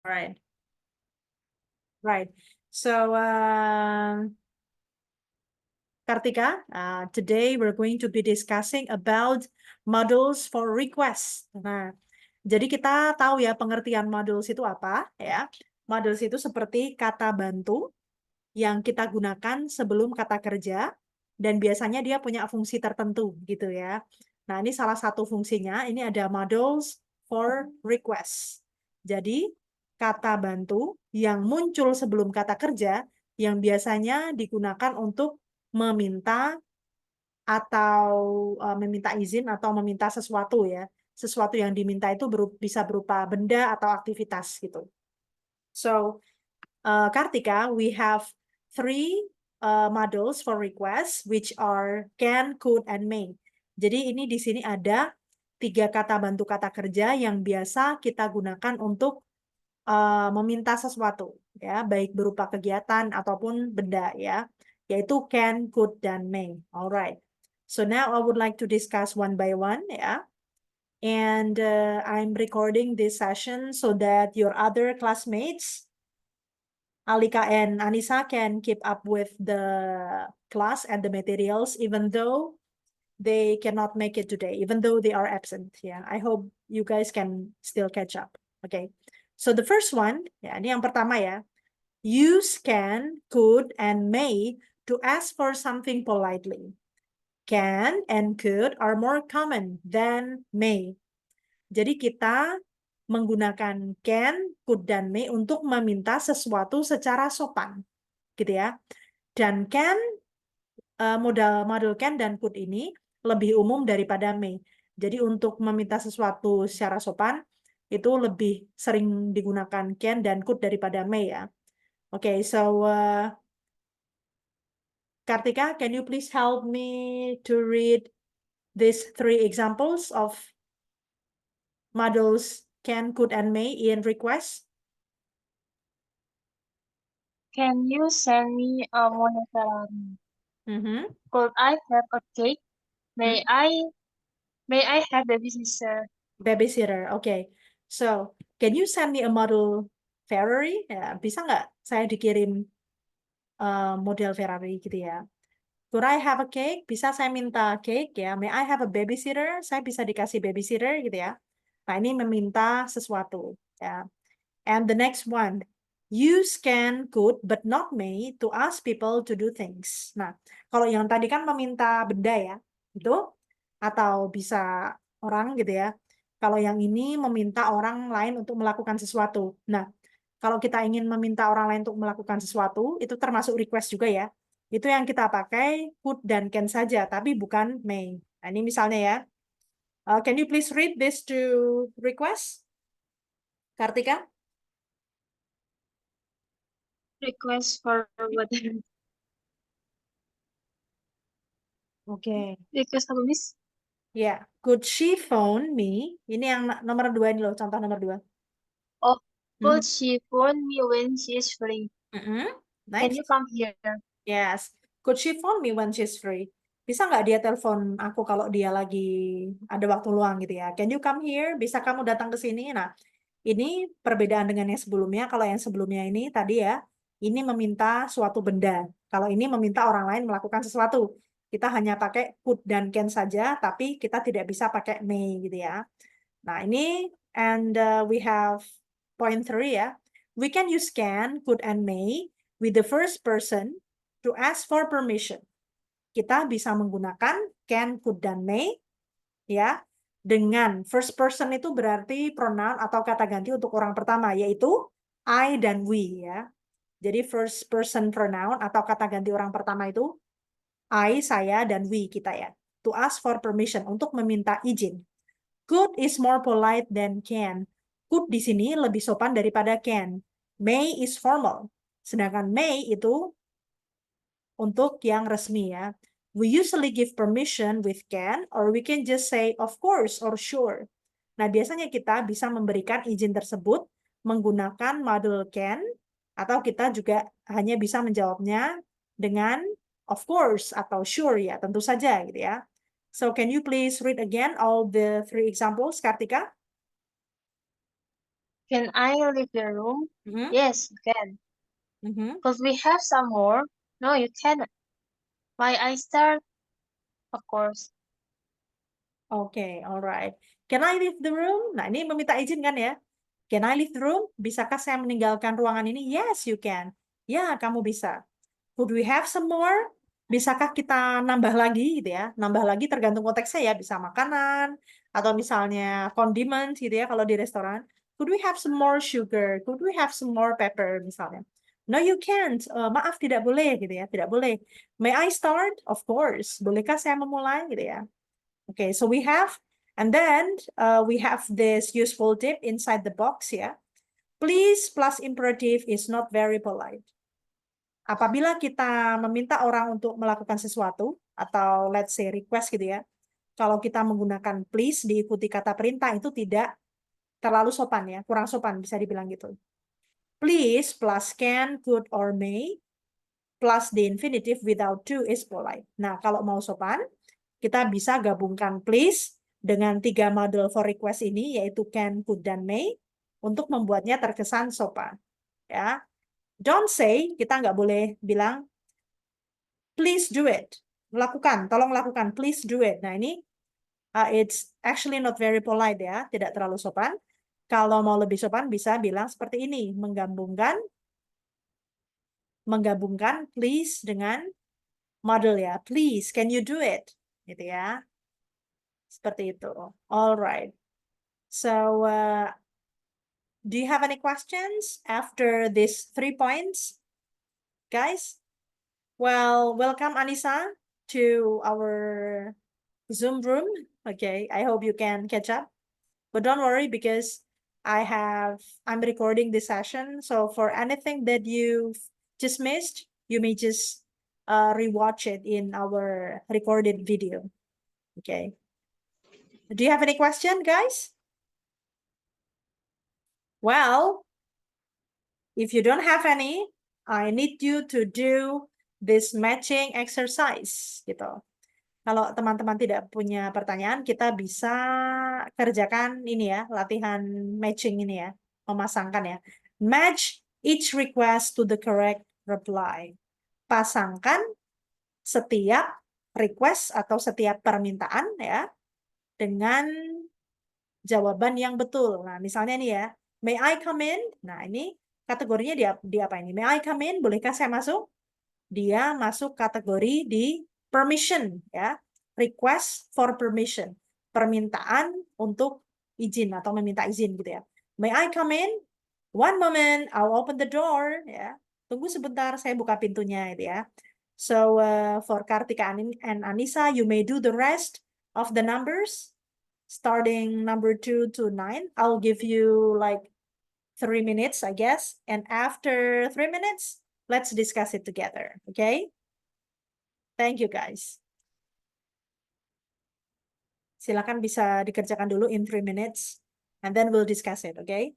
Right. Right. So, Kartika, today we're going to be discussing about modules for request. Nah, jadi kita tahu ya pengertian modules itu apa ya. Modules itu seperti kata bantu yang kita gunakan sebelum kata kerja dan biasanya dia punya fungsi tertentu gitu ya. Nah, ini salah satu fungsinya. Ini ada modules for request. Jadi, kata bantu yang muncul sebelum kata kerja yang biasanya digunakan untuk meminta atau meminta izin atau meminta sesuatu ya. Sesuatu yang diminta itu bisa berupa benda atau aktivitas gitu. So, Kartika, we have three models for request, which are can, could, and may. Jadi ini di sini ada 3 kata bantu kata kerja yang biasa kita gunakan untuk meminta sesuatu, ya, baik berupa kegiatan ataupun benda, ya, yaitu can, could, dan may. Alright. So now I would like to discuss one by one, ya. And I'm recording this session so that your other classmates Alika and Anissa can keep up with the class and the materials, even though they cannot make it today, even though they are absent. Yeah, I hope you guys can still catch up. Okay, so the first one, ya, ini yang pertama ya. Use can, could, and may to ask for something politely. Can and could are more common than may. Jadi kita menggunakan can, could, dan may untuk meminta sesuatu secara sopan, gitu ya. Dan can, modal can dan could ini lebih umum daripada may. Jadi untuk meminta sesuatu secara sopan, itu lebih sering digunakan can dan could daripada may ya. Oke, so Kartika, can you please help me to read these 3 examples of models can, could, and may in request? Can you send me a monetary? Mm-hmm. Could I have a cake? May I have babysitter? Babysitter, okay. So, can you send me a model Ferrari? Ya, bisa nggak saya dikirim model Ferrari gitu ya? Could I have a cake? Bisa saya minta cake ya? May I have a babysitter? Saya bisa dikasih babysitter gitu ya? Nah, ini meminta sesuatu ya. And the next one, use can, could, but not may to ask people to do things. Nah, kalau yang tadi kan meminta benda ya, itu atau bisa orang gitu ya. Kalau yang ini meminta orang lain untuk melakukan sesuatu. Nah, kalau kita ingin meminta orang lain untuk melakukan sesuatu, itu termasuk request juga ya. Itu yang kita pakai could dan can saja, tapi bukan may. Nah, ini misalnya ya. Can you please read this to request, Kartika? Request for what? Oke. Request apa, Miss? Ya, could she phone me? Ini yang nomor 2 ini loh, contoh nomor 2. Oh, Mhm. could she phone me when she is free? Mhm. Can you Next. come here? Yes. Could she phone me when she's free? Bisa nggak dia telepon aku kalau dia lagi ada waktu luang gitu ya? Can you come here? Bisa kamu datang ke sini? Nah, ini perbedaan dengan yang sebelumnya. Kalau yang sebelumnya ini tadi ya, ini meminta suatu benda. Kalau ini meminta orang lain melakukan sesuatu. Kita hanya pakai could dan can saja, tapi kita tidak bisa pakai may gitu ya. Nah, ini and we have point 3 ya. We can use can, could, and may with the first person to ask for permission. Kita bisa menggunakan can, could, dan may ya. Dengan first person itu berarti pronoun atau kata ganti untuk orang pertama, yaitu I dan we ya. Jadi first person pronoun atau kata ganti orang pertama itu I, saya, dan we, kita ya. To ask for permission, untuk meminta izin. Could is more polite than can. Could di sini lebih sopan daripada can. May is formal. Sedangkan may itu untuk yang resmi ya. We usually give permission with can or we can just say of course or sure. Nah, biasanya kita bisa memberikan izin tersebut menggunakan model can atau kita juga hanya bisa menjawabnya dengan of course atau sure ya, tentu saja gitu ya. So can you please read again all the 3 examples, Kartika? Can I leave the room? Mhm, Yes, you can. mhm. Could we have some more? No, you cannot. Why I start? Of course. Oke, alright. Can I leave the room? Nah, ini meminta izin kan ya? Can I leave the room? Bisakah saya meninggalkan ruangan ini? Yes, you can. Ya, kamu bisa. Could we have some more? Bisakah kita nambah lagi gitu ya? Nambah lagi tergantung konteksnya ya, bisa makanan atau misalnya condiments gitu ya kalau di restoran. Could we have some more sugar? Could we have some more pepper misalnya? No, you can't. Maaf, tidak boleh gitu ya, tidak boleh. May I start? Of course. Bolehkah saya memulai gitu ya? Okay, so we have, and then we have this useful tip inside the box ya. Please plus imperative is not very polite. Apabila kita meminta orang untuk melakukan sesuatu, atau let's say request gitu ya, kalau kita menggunakan please diikuti kata perintah itu tidak terlalu sopan ya, kurang sopan bisa dibilang gitu. Please plus can, could, or may, plus the infinitive without to is polite. Nah, kalau mau sopan, kita bisa gabungkan please dengan 3 model for request ini, yaitu can, could, dan may, untuk membuatnya terkesan sopan. Ya, don't say, kita nggak boleh bilang please do it. Lakukan, tolong lakukan, please do it. Nah, ini it's actually not very polite ya, tidak terlalu sopan. Kalau mau lebih sopan bisa bilang seperti ini, menggabungkan please dengan model ya. Please, can you do it? Gitu ya. Seperti itu. Alright. So, do you have any questions after these 3 points, guys? Well, welcome Anissa to our Zoom room. Okay, I hope you can catch up. But don't worry because I'm recording this session. So for anything that you've just missed, you may just rewatch it in our recorded video. Okay. Do you have any question, guys? Well, if you don't have any, I need you to do this matching exercise gitu. Kalau teman-teman tidak punya pertanyaan, kita bisa kerjakan ini ya, latihan matching ini ya, memasangkan ya. Match each request to the correct reply. Pasangkan setiap request atau setiap permintaan ya dengan jawaban yang betul. Nah, misalnya nih ya, may I come in? Nah, ini kategorinya di apa ini? May I come in? Bolehkah saya masuk? Dia masuk kategori di permission ya, request for permission, permintaan untuk izin atau meminta izin gitu ya. May I come in? One moment, I'll open the door ya. Tunggu sebentar, saya buka pintunya gitu ya. So for Kartika and Anissa, you may do the rest of the numbers starting number 2 to 9. I'll give you like 3 minutes, I guess. And after 3 minutes, let's discuss it together. Okay? Thank you, guys. Silakan bisa dikerjakan dulu in 3 minutes. And then we'll discuss it, okay?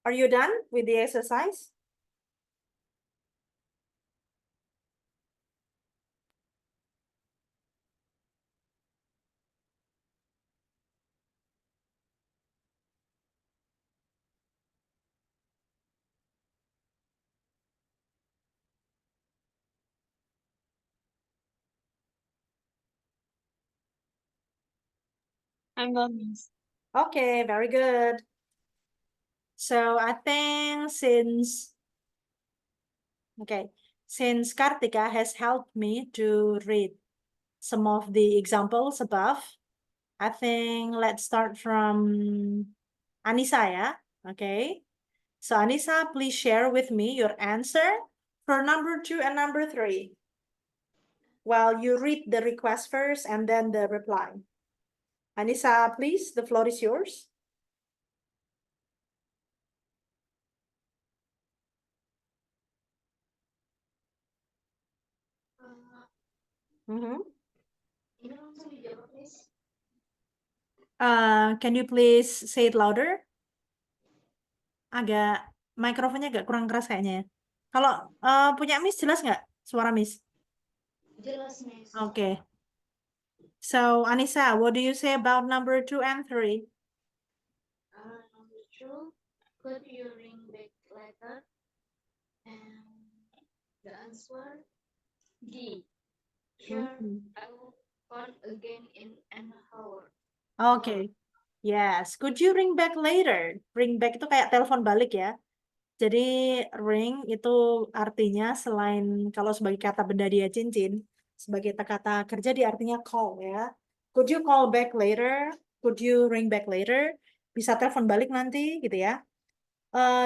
Are you done with the exercise? I'm done, Miss. Okay, very good. So I think since Kartika has helped me to read some of the examples above, I think let's start from Anissa, yeah? Okay. So Anissa, please share with me your answer for number 2 and number 3. Well, you read the request first and then the reply. Anissa, please, the floor is yours. Can you please say it louder? Agak mikrofonnya agak kurang keras kayaknya ya. Kalau punya Miss jelas nggak suara Miss? Jelas, Miss. Okay. So Anissa, what do you say about number 2 and 3? Number 2, could you ring back later? And the answer, D. Sure, I will call again in an hour. Okay. Yes. Could you ring back later? Ring back itu kayak telepon balik ya. Jadi ring itu artinya selain kalau sebagai kata benda dia cincin, sebagai kata kerja dia artinya call ya. Could you call back later? Could you ring back later? Bisa telepon balik nanti gitu ya.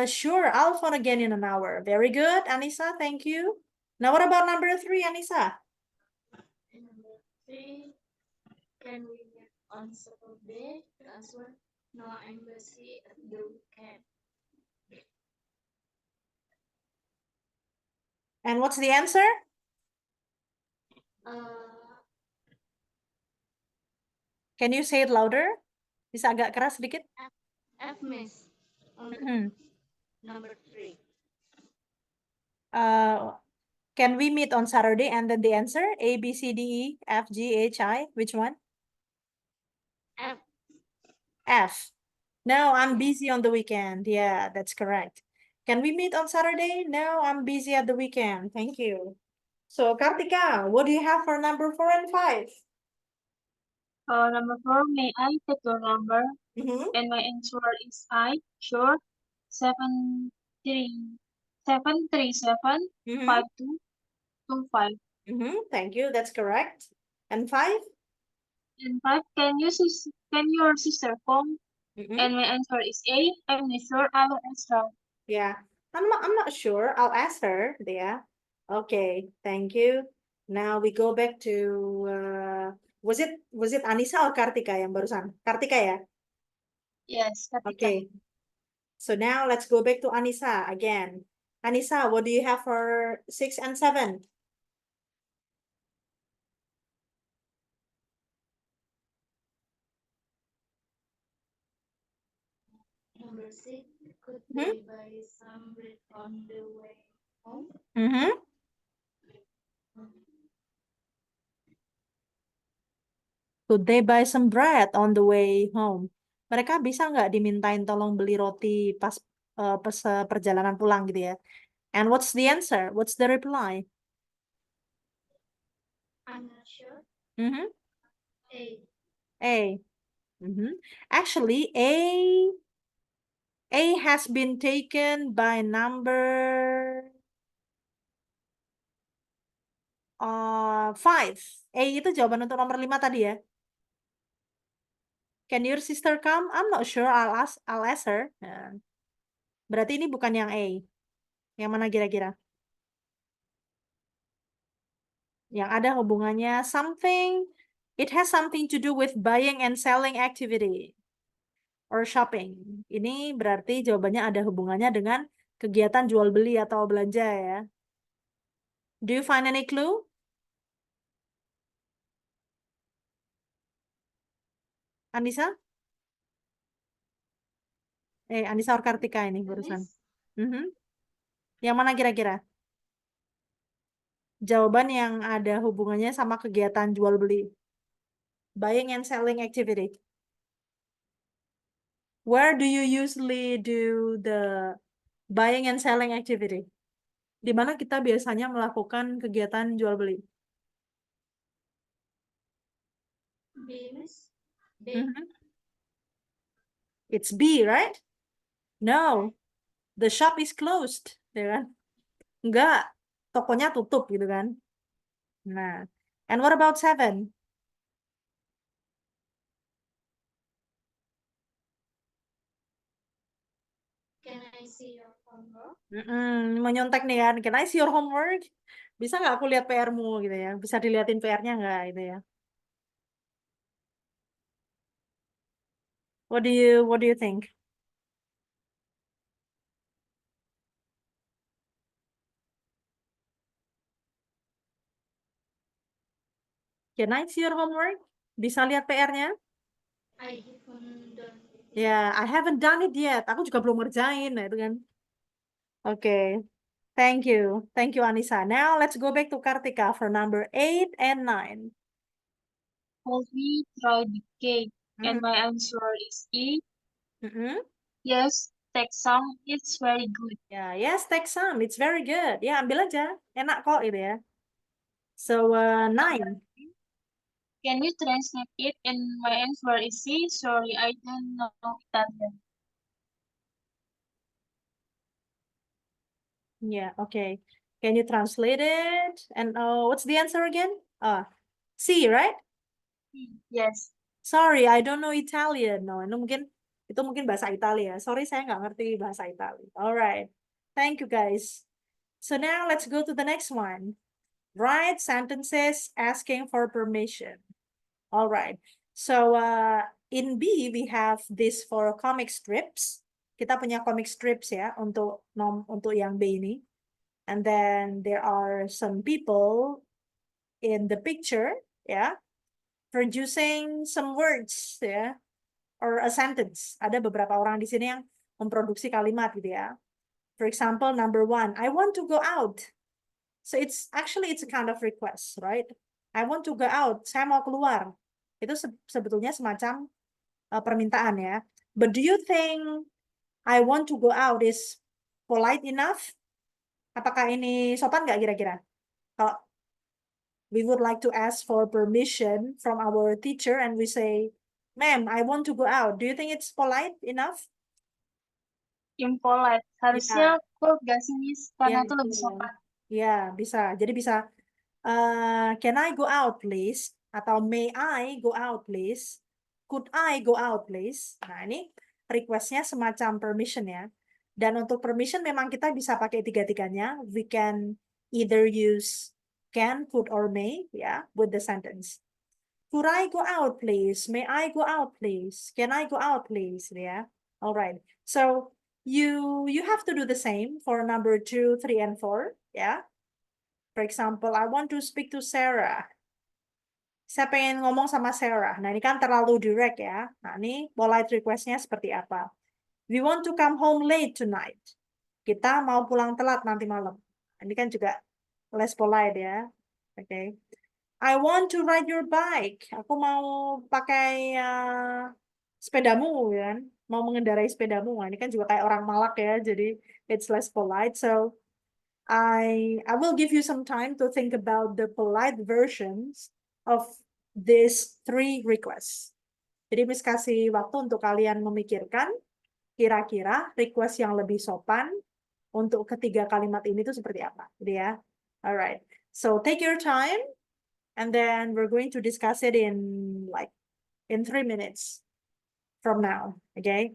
Sure, I'll phone again in an hour. Very good, Anissa. Thank you. Now what about number 3, Anissa? And number 3, can we meet on Saturday? The answer, no, I'm busy at the weekend. And what's the answer? Can you say it louder? Bisa agak keras sedikit? F, Miss. Number 3. Can we meet on Saturday? And then the answer, A, B, C, D, E, F, G, H, I. Which one? F. F. No, I'm busy on the weekend. Yeah, that's correct. Can we meet on Saturday? No, I'm busy at the weekend. Thank you. So, Kartika, what do you have for number 4 and 5? Number 4, may I take your number? And my answer is I. Sure. 7375225. Thank you. That's correct. And 5? And 5, can your sister come? And my answer is A. I'm not sure. I will ask her. Yeah, I'm not sure. I'll ask her. Yeah. Okay, thank you. Now we go back to was it Anissa or Kartika yang barusan? Kartika ya? Yes, Kartika. Okay. So now let's go back to Anissa again. Anissa, what do you have for 6 and 7? Number 6, could they buy some bread on the way home? Could they buy some bread on the way home? Mereka bisa nggak dimintain tolong beli roti pas perjalanan pulang gitu ya? And what's the answer? What's the reply? I'm not sure. A. A. Actually, A has been taken by number 5. A itu jawaban untuk nomor 5 tadi ya. Can your sister come? I'm not sure. I'll ask her. Nah, berarti ini bukan yang A. Yang mana kira-kira? Yang ada hubungannya something. It has something to do with buying and selling activity or shopping. Ini berarti jawabannya ada hubungannya dengan kegiatan jual beli atau belanja ya. Do you find any clue? Anissa? Anissa or Kartika ini barusan. Yang mana kira-kira? Jawaban yang ada hubungannya sama kegiatan jual beli. Buying and selling activity. Where do you usually do the buying and selling activity? Di mana kita biasanya melakukan kegiatan jual beli? B, Miss. B. It's B, right? No, the shop is closed, ya kan? Enggak, tokonya tutup gitu kan. Nah, and what about 7? Can I see your homework? Menyontek nih kan. Can I see your homework? Bisa nggak aku lihat PR-mu gitu ya? Bisa dilihatin PR-nya nggak gitu ya? What do you think? Can I see your homework? Bisa lihat PR-nya? I haven't done it Ya, yet. I haven't done it yet. Aku juga belum ngerjain, nah itu kan. Oke, thank you. Thank you, Anissa. Now let's go back to Kartika for number 8 and 9. Have we tried the cake? And Mhm. my answer is E. Mhm. Yes, take some. It's very good. Ya, yes, take some. It's very good. Ya, ambil aja. Enak kok gitu ya. So, 9. Can you translate it? And my answer is C. Sorry, I don't know Italian. Yeah, okay. Can you translate it? And what's the answer again? C, right? Yes. Sorry, I don't know Italian. No, itu mungkin bahasa Italia. Sorry, saya nggak ngerti bahasa Italia. Alright. Thank you, guys. So now let's go to the next one. Write sentences asking for permission. Alright. So in B, we have this for comic strips. Kita punya comic strips ya untuk yang B ini. And then there are some people in the picture, yeah, producing some words, ya, or a sentence. Ada beberapa orang di sini yang memproduksi kalimat gitu ya. For example, number 1, I want to go out. So it's a kind of request, right? I want to go out. Saya mau keluar. Itu sebetulnya semacam permintaan ya. But do you think I want to go out is polite enough? Apakah ini sopan nggak kira-kira? Kalau we would like to ask for permission from our teacher and we say, ma'am, I want to go out. Do you think it's polite enough? Impolite. Harusnya Ya, cold gak sih, Miss? ya, Karena itu lebih betul. sopan. Ya, bisa. Jadi bisa, can I go out, please? Atau may I go out, please? Could I go out, please? Nah, ini requestnya semacam permission ya. Dan untuk permission memang kita bisa pakai tiga-tiganya. We can either use can, could, or may, ya, with the sentence. Could I go out, please? May I go out, please? Can I go out, please? Yeah. All right. So you have to do the same for number 2, 3, and 4. Yeah. For example, I want to speak to Sarah. Saya pengen ngomong sama Sarah. Nah, ini kan terlalu direct ya. Nah, ini polite requestnya seperti apa? We want to come home late tonight. Kita mau pulang telat nanti malam. Ini kan juga less polite ya. Oke. Okay. I want to ride your bike. Aku mau pakai sepedamu kan. Mau mengendarai sepedamu. Nah, ini kan juga kayak orang Malak ya. Jadi it's less polite. So I will give you some time to think about the polite versions of these 3 requests. Jadi Miss kasih waktu untuk kalian memikirkan kira-kira request yang lebih sopan untuk ketiga kalimat ini tuh seperti apa. Jadi ya. Alright. So take your time. And then we're going to discuss it in 3 minutes from now, okay?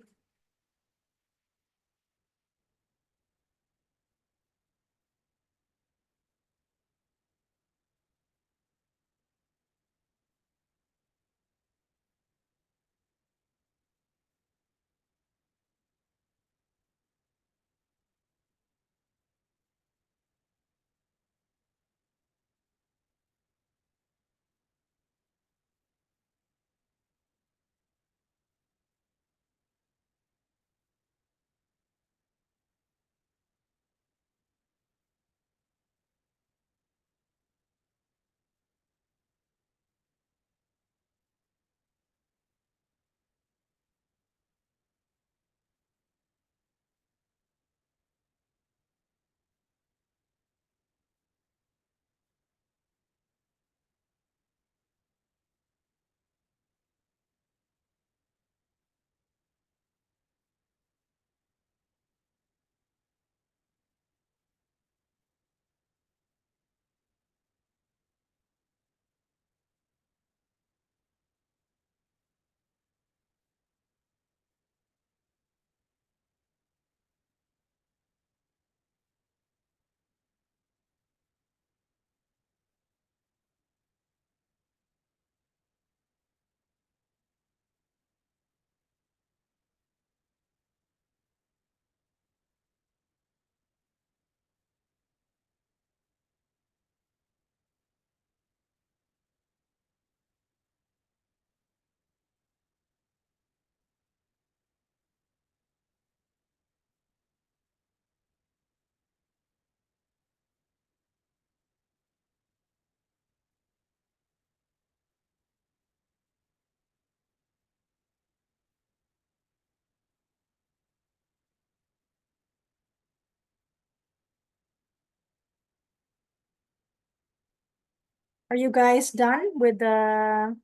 Are you guys done with the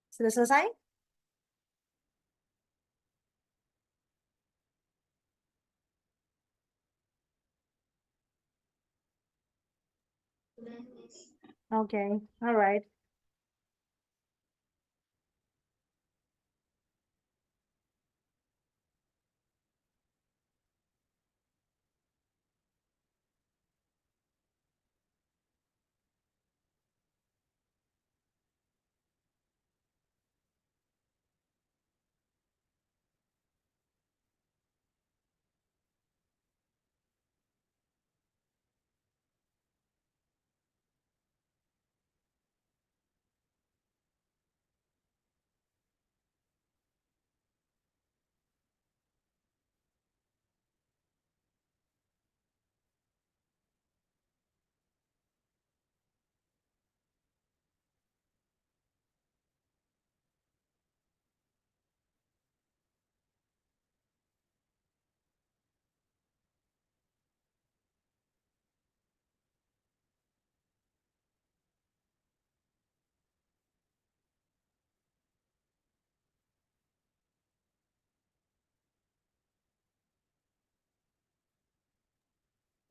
sudah selesai? Udah, Miss. Okay, all right.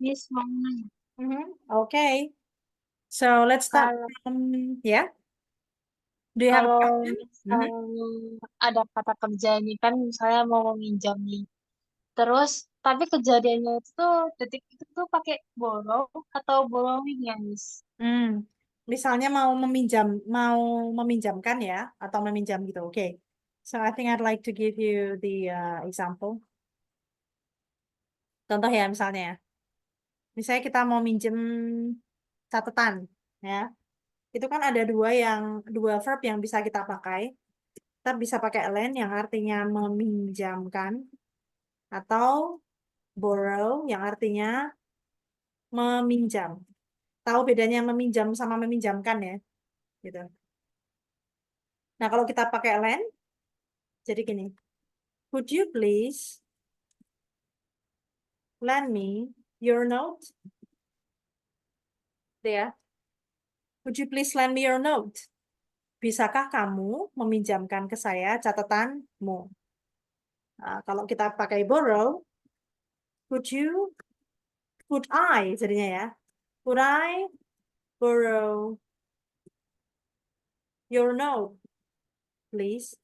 Miss mau nanya, Okay. So let's start kalau from, yeah. Do you have a kalau question? misalnya ada kata kerja nih kan misalnya mau meminjam nih. Terus tapi kejadiannya itu tuh detik itu tuh pakai borrow atau borrowing ya, Miss? Hmm. Misalnya mau meminjamkan ya, atau meminjam gitu. Oke. So I think I'd like to give you the example. Contoh ya misalnya, misalnya kita mau minjem catatan, ya. Itu kan ada dua verb yang bisa kita pakai. Kita bisa pakai lend yang artinya meminjamkan, atau borrow yang artinya meminjam. Tahu bedanya meminjam sama meminjamkan ya, gitu. Nah, kalau kita pakai lend, jadi gini, could you please lend me your note? Gitu ya. Would you please lend me your note? Bisakah kamu meminjamkan ke saya catatanmu? Nah, kalau kita pakai borrow, could you, could I, jadinya ya. Could I borrow your note, please?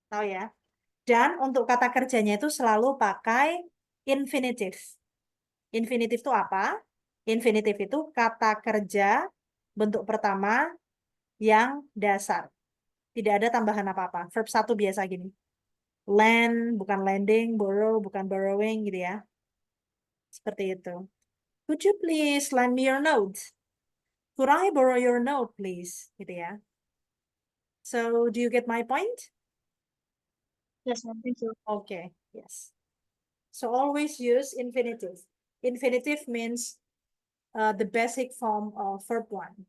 Tahu ya. Dan untuk kata kerjanya itu selalu pakai infinitive. Infinitive itu apa? Infinitive itu kata kerja bentuk pertama yang dasar. Tidak ada tambahan apa-apa. Verb satu biasa gini. Lend, bukan lending, borrow, bukan borrowing gitu ya. Seperti itu. Could you please lend me your note? Could I borrow your note, please? Gitu ya. So, do you get my point? Yes, ma'am. Thank you. Okay, yes. So always use infinitive. Infinitive means the basic form of verb one.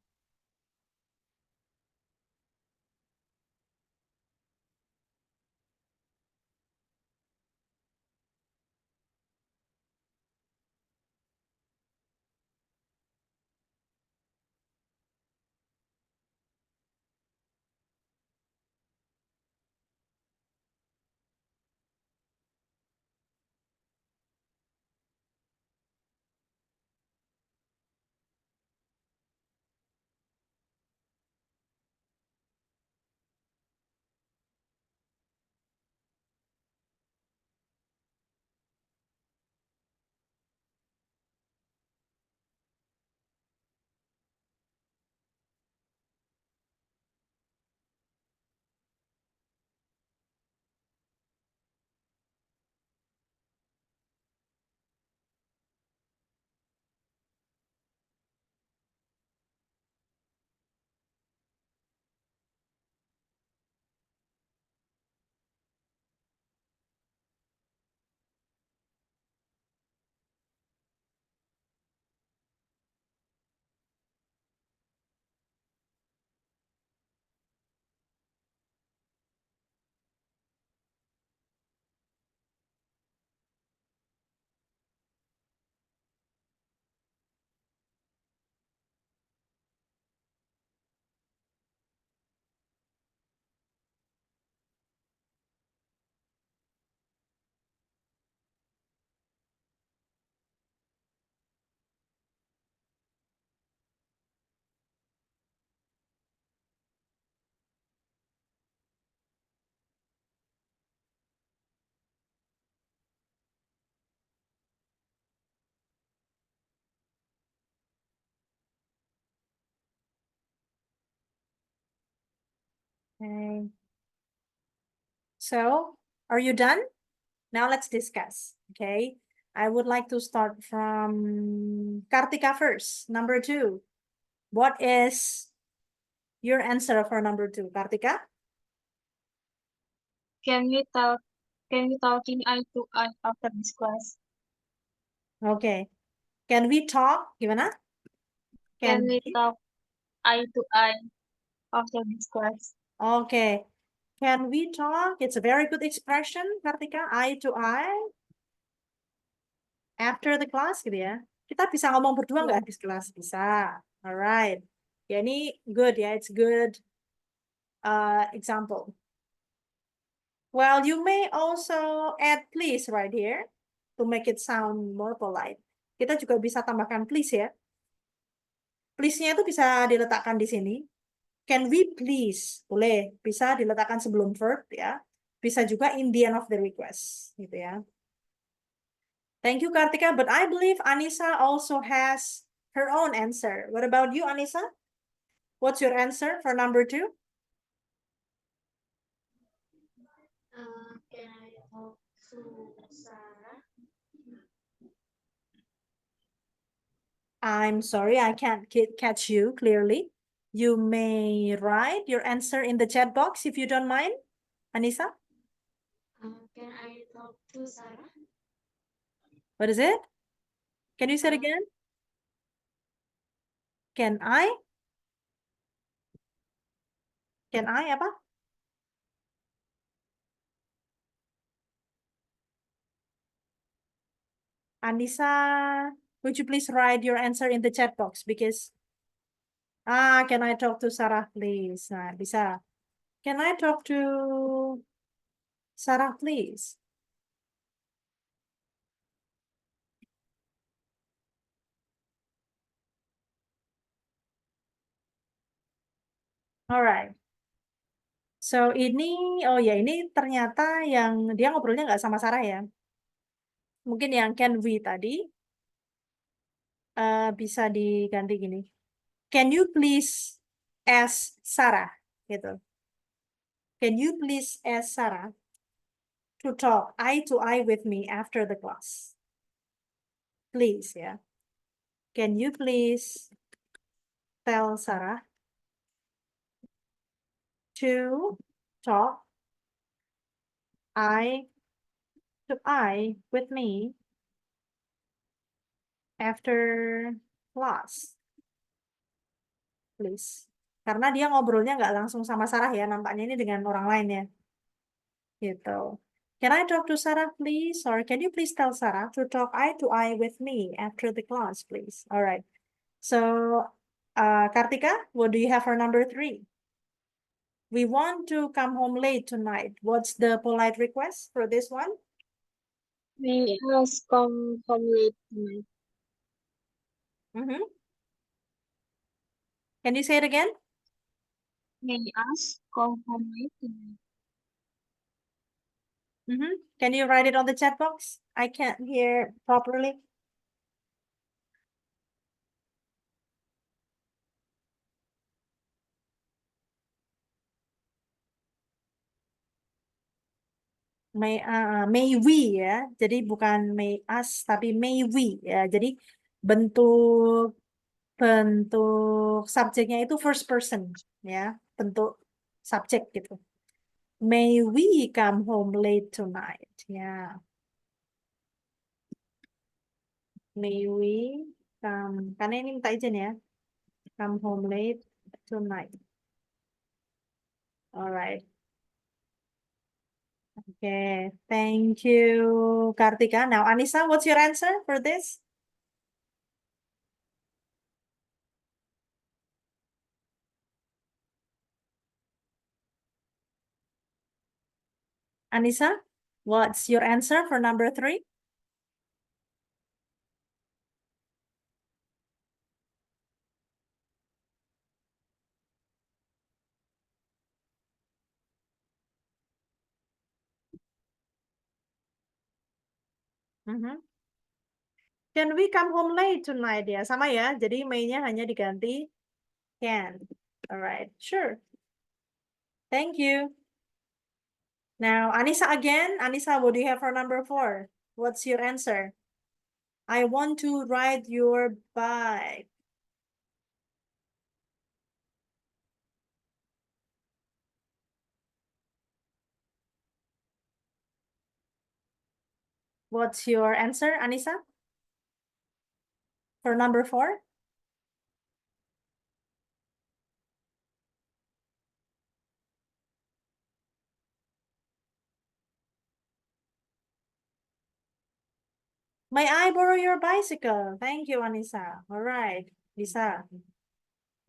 So, are you done? Now let's discuss, okay? I would like to start from Kartika first, number 2. What is your answer for number 2, Kartika? Can we talking eye to eye after this class? Okay. Can we talk? Gimana? Can Can we we? talk eye to eye after this class? Okay. Can we talk? It's a very good expression, Kartika. Eye to eye after the class gitu ya. Kita bisa ngomong berdua nggak Yeah. habis kelas? Bisa. Alright. Ya ini good ya. It's good example. Well, you may also add please right here to make it sound more polite. Kita juga bisa tambahkan please ya. Please-nya itu bisa diletakkan di sini. Can we please? Boleh, bisa diletakkan sebelum verb ya. Bisa juga in the end of the request gitu ya. Thank you Kartika, but I believe Anissa also has her own answer. What about you, Anissa? What's your answer for number 2? Can I talk to Sarah? I'm sorry, I can't catch you clearly. You may write your answer in the chat box if you don't mind, Anissa. Can I talk to Sarah? What is it? Can you say it Uh, again? Can I? Can I apa? Anissa, would you please write your answer in the chat box because can I talk to Sarah please? Nah, bisa. Can I talk to Sarah please? Alright. So ini, oh ya ini ternyata yang dia ngobrolnya nggak sama Sarah ya. Mungkin yang can we tadi bisa diganti gini. Can you please ask Sarah? Gitu. Can you please ask Sarah to talk eye to eye with me after the class? Please ya. Can you please tell Sarah to talk eye to eye with me after class? Please. Karena dia ngobrolnya nggak langsung sama Sarah ya, nampaknya ini dengan orang lain ya. Gitu. Can I talk to Sarah, please? Or can you please tell Sarah to talk eye to eye with me after the class, please? All right. So, Kartika, what do you have for number 3? We want to come home late tonight. What's the polite request for this one? May us come home late tonight. Mm-hmm. Can you say it again? May us come home late tonight. Mm-hmm. Can you write it on the chat box? I can't hear properly. May we ya. Jadi bukan may us tapi may we ya. Jadi bentuk subjeknya itu first person ya, bentuk subjek gitu. May we come home late tonight ya. May we come, karena ini minta izin ya. Come home late tonight. Alright. Okay, thank you, Kartika. Now, Anissa, what's your answer for this? Anissa, what's your answer for number 3? Can we come home late tonight ya? Sama ya, jadi may-nya hanya diganti can. Alright, sure. Thank you. Now, Anissa again. Anissa, what do you have for number 4? What's your answer? I want to ride your bike. What's your answer, Anissa? For number 4? May I borrow your bicycle? Thank you, Anissa. All right, Lisa.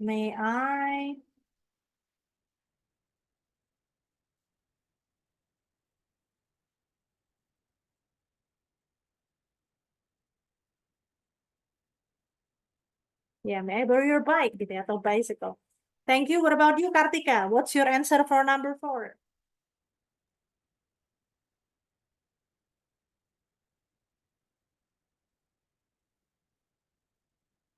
May I? Yeah, may I borrow your bike gitu ya, atau bicycle. Thank you. What about you, Kartika? What's your answer for number 4?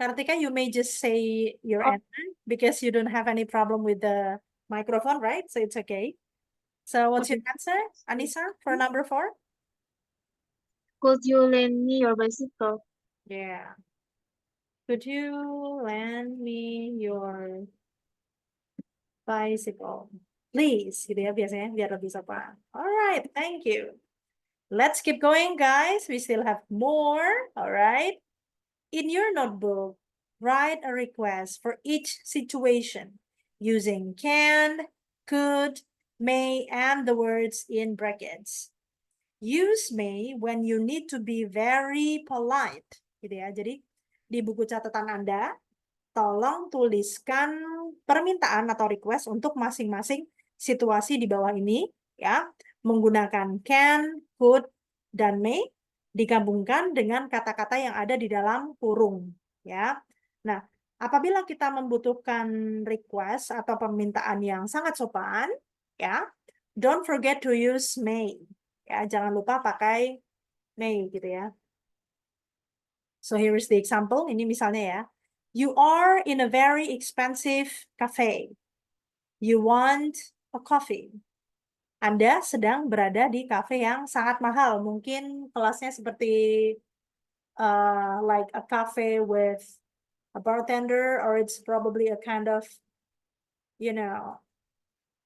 Kartika, you may just say your Oh, answer because you don't have any problem with the microphone, right? So it's okay. So what's your okay. answer, Anissa, for number 4? Could you lend me your bicycle? Yeah. Could you lend me your bicycle? Please, gitu ya biasanya biar lebih sopan. Alright, thank you. Let's keep going, guys. We still have more. Alright. In your notebook, write a request for each situation using can, could, may, and the words in brackets. Use may when you need to be very polite, gitu ya. Jadi di buku catatan Anda, tolong tuliskan permintaan atau request untuk masing-masing situasi di bawah ini, ya, menggunakan can, could, dan may digabungkan dengan kata-kata yang ada di dalam kurung, ya. Nah, apabila kita membutuhkan request atau permintaan yang sangat sopan, ya, don't forget to use may. Ya, jangan lupa pakai may gitu ya. So here is the example. Ini misalnya ya. You are in a very expensive cafe. You want a coffee. Anda sedang berada di cafe yang sangat mahal. Mungkin kelasnya seperti like a cafe with a bartender, or it's probably a kind of, you know,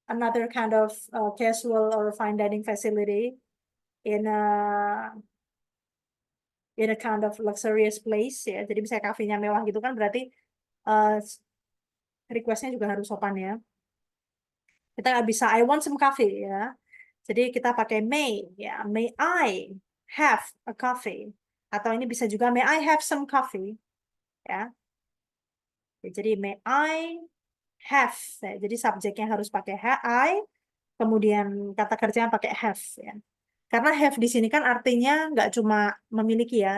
another kind of casual or fine dining facility in a kind of luxurious place ya. Jadi misalnya kafenya mewah gitu kan berarti uh, requestnya juga harus sopan ya. Kita nggak bisa I want some coffee ya. Jadi kita pakai may ya. May I have a coffee? Atau ini bisa juga may I have some coffee ya. Jadi may I have. Ya. Jadi subjeknya harus pakai I, kemudian kata kerjanya pakai have ya. Karena have di sini kan artinya nggak cuma memiliki ya,